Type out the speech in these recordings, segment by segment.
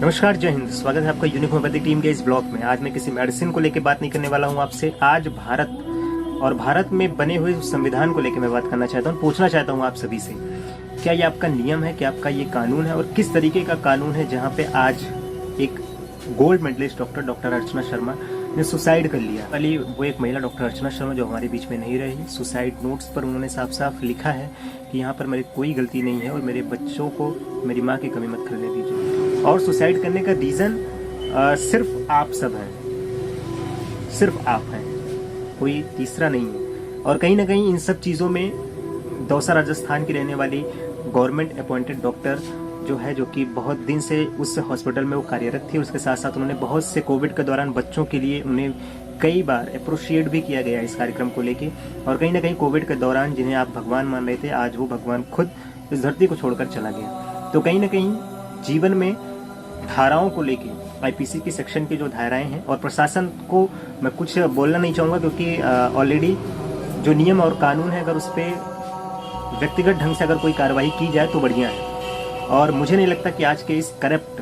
नमस्कार, जय हिंद। स्वागत है आपका यूनिक होम्योपैथिक टीम के इस ब्लॉग में। आज मैं किसी मेडिसिन को लेकर बात नहीं करने वाला हूं आपसे। आज भारत और भारत में बने हुए संविधान को लेकर मैं बात करना चाहता हूं। पूछना चाहता हूं आप सभी से, क्या ये आपका नियम है, क्या आपका ये कानून है और किस तरीके का कानून है जहां पे आज एक gold medallist doctor Archana Sharma ने सुसाइड कर लिया। पहले वो एक महिला डॉक्टर अर्चना शर्मा जो हमारे बीच में नहीं रही, सुसाइड नोट्स पर उन्होंने साफ साफ लिखा है कि यहाँ पर मेरी कोई गलती नहीं है और मेरे बच्चों को मेरी माँ की कमी मत करने दीजिए। और सुसाइड करने का रीज़न सिर्फ आप सब हैं, सिर्फ आप हैं, कोई तीसरा नहीं है। और कहीं ना कहीं इन सब चीज़ों में दौसा राजस्थान की रहने वाली गवर्नमेंट अपॉइंटेड डॉक्टर जो कि बहुत दिन से उस हॉस्पिटल में वो कार्यरत थी। उसके साथ साथ उन्होंने बहुत से कोविड के दौरान बच्चों के लिए उन्हें कई बार अप्रोशिएट भी किया गया इस कार्यक्रम को लेके। और कहीं ना कहीं कोविड के दौरान जिन्हें आप भगवान मान रहे थे, आज वो भगवान खुद इस धरती को छोड़कर चला गया। तो कहीं ना कहीं जीवन में धाराओं को लेके आईपीसी की सेक्शन की जो धाराएं हैं, और प्रशासन को मैं कुछ बोलना नहीं चाहूँगा क्योंकि ऑलरेडी जो नियम और कानून है, अगर उस पर व्यक्तिगत ढंग से अगर कोई कार्रवाई की जाए तो बढ़िया है। और मुझे नहीं लगता कि आज के इस करप्ट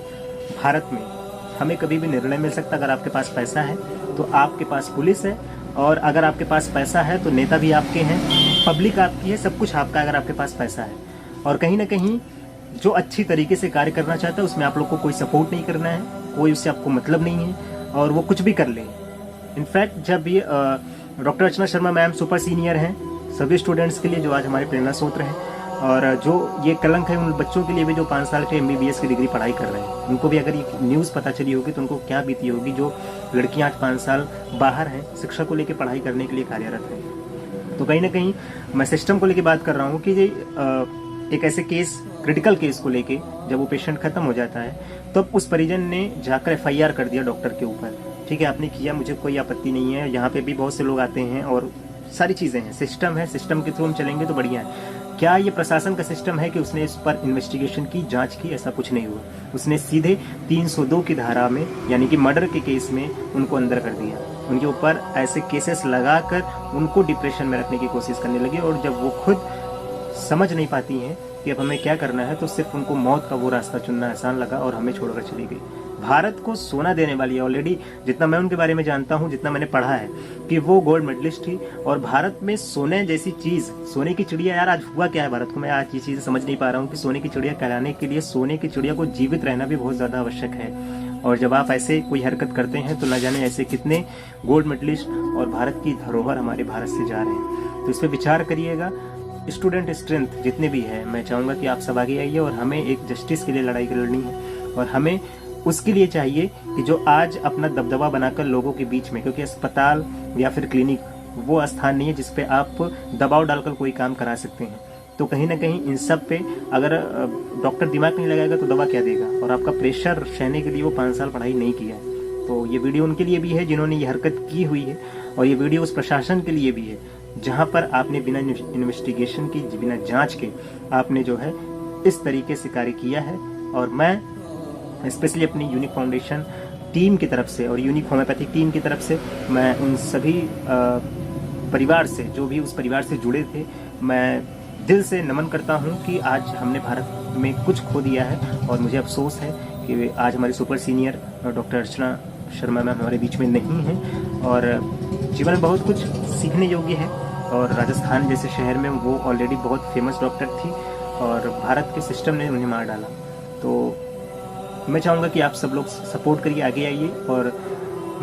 भारत में हमें कभी भी निर्णय मिल सकता। अगर आपके पास पैसा है तो आपके पास पुलिस है, और अगर आपके पास पैसा है तो नेता भी आपके हैं, पब्लिक आपकी है, सब कुछ आपका अगर आपके पास पैसा है। और कहीं ना कहीं जो अच्छी तरीके से कार्य करना चाहता है उसमें आप लोग को कोई सपोर्ट नहीं करना है, कोई उससे आपको मतलब नहीं है, और वो कुछ भी कर ले। इनफैक्ट जब ये doctor Archana Sharma ma'am super senior हैं सभी स्टूडेंट्स के लिए जो आज हमारे प्रेरणा स्रोत हैं, और जो ये कलंक है उन बच्चों के लिए भी जो 5 साल के MBBS की डिग्री पढ़ाई कर रहे हैं। उनको भी अगर ये न्यूज़ पता चली होगी तो उनको क्या बीती होगी, जो लड़कियां आज 5 साल बाहर हैं, शिक्षा को लेकर पढ़ाई करने के लिए कार्यरत हैं। तो कहीं ना कहीं मैं सिस्टम को लेकर बात कर रहा हूँ कि एक ऐसे केस, क्रिटिकल केस को लेके जब वो पेशेंट खत्म हो जाता है तब उस परिजन ने जाकर FIR कर दिया डॉक्टर के ऊपर। ठीक है, आपने किया, मुझे कोई आपत्ति नहीं है। यहाँ पे भी बहुत से लोग आते हैं और सारी चीज़ें हैं, सिस्टम है, सिस्टम के थ्रू हम चलेंगे तो बढ़िया है। क्या ये प्रशासन का सिस्टम है कि उसने इस पर इन्वेस्टिगेशन की, जांच की? ऐसा कुछ नहीं हुआ। उसने सीधे 302 की धारा में, यानी कि मर्डर के केस में उनको अंदर कर दिया। उनके ऊपर ऐसे केसेस लगाकर उनको डिप्रेशन में रखने की कोशिश करने लगे। और जब वो खुद समझ नहीं पाती हैं कि अब हमें क्या करना है, तो सिर्फ उनको मौत का वो रास्ता चुनना आसान लगा और हमें छोड़कर चली गई। भारत को सोना देने वाली है ऑलरेडी, जितना मैं उनके बारे में जानता हूँ, जितना मैंने पढ़ा है कि वो गोल्ड मेडलिस्ट थी। और भारत में सोने जैसी चीज़, सोने की चिड़िया, यार आज हुआ क्या है भारत को, मैं आज ये चीज़ समझ नहीं पा रहा हूँ कि सोने की चिड़िया कहलाने के लिए सोने की चिड़िया को जीवित रहना भी बहुत ज़्यादा आवश्यक है। और जब आप ऐसे कोई हरकत करते हैं तो न जाने ऐसे कितने गोल्ड मेडलिस्ट और भारत की धरोहर हमारे भारत से जा रहे हैं। तो इस पर विचार करिएगा। स्टूडेंट स्ट्रेंथ जितने भी है, मैं चाहूँगा कि आप सब आगे आइए और हमें एक जस्टिस के लिए लड़ाई लड़नी है। और हमें उसके लिए चाहिए कि जो आज अपना दबदबा बनाकर लोगों के बीच में, क्योंकि अस्पताल या फिर क्लिनिक वो स्थान नहीं है जिस पे आप दबाव डालकर कोई काम करा सकते हैं। तो कहीं ना कहीं इन सब पे अगर डॉक्टर दिमाग नहीं लगाएगा तो दवा क्या देगा। और आपका प्रेशर सहने के लिए वो 5 साल पढ़ाई नहीं किया है। तो ये वीडियो उनके लिए भी है जिन्होंने ये हरकत की हुई है, और ये वीडियो उस प्रशासन के लिए भी है जहाँ पर आपने बिना इन्वेस्टिगेशन की, बिना जाँच के आपने जो है इस तरीके से कार्य किया है। और मैं स्पेशली अपनी यूनिक फाउंडेशन टीम की तरफ से और यूनिक होम्योपैथिक टीम की तरफ से मैं उन सभी परिवार से, जो भी उस परिवार से जुड़े थे, मैं दिल से नमन करता हूं कि आज हमने भारत में कुछ खो दिया है। और मुझे अफसोस है कि आज हमारे super senior doctor Archana Sharma ma'am हमारे बीच में नहीं हैं। और जीवन में बहुत कुछ सीखने योग्य है। और राजस्थान जैसे शहर में वो ऑलरेडी बहुत फेमस डॉक्टर थी और भारत के सिस्टम ने उन्हें मार डाला। तो मैं चाहूँगा कि आप सब लोग सपोर्ट करिए, आगे आइए। और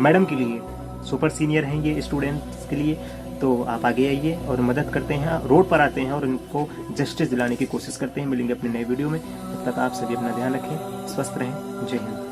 मैडम के लिए सुपर सीनियर हैं ये स्टूडेंट्स के लिए, तो आप आगे आइए और मदद करते हैं, रोड पर आते हैं और उनको जस्टिस दिलाने की कोशिश करते हैं। मिलेंगे अपने नए वीडियो में, तब तक आप सभी अपना ध्यान रखें, स्वस्थ रहें। जय हिंद।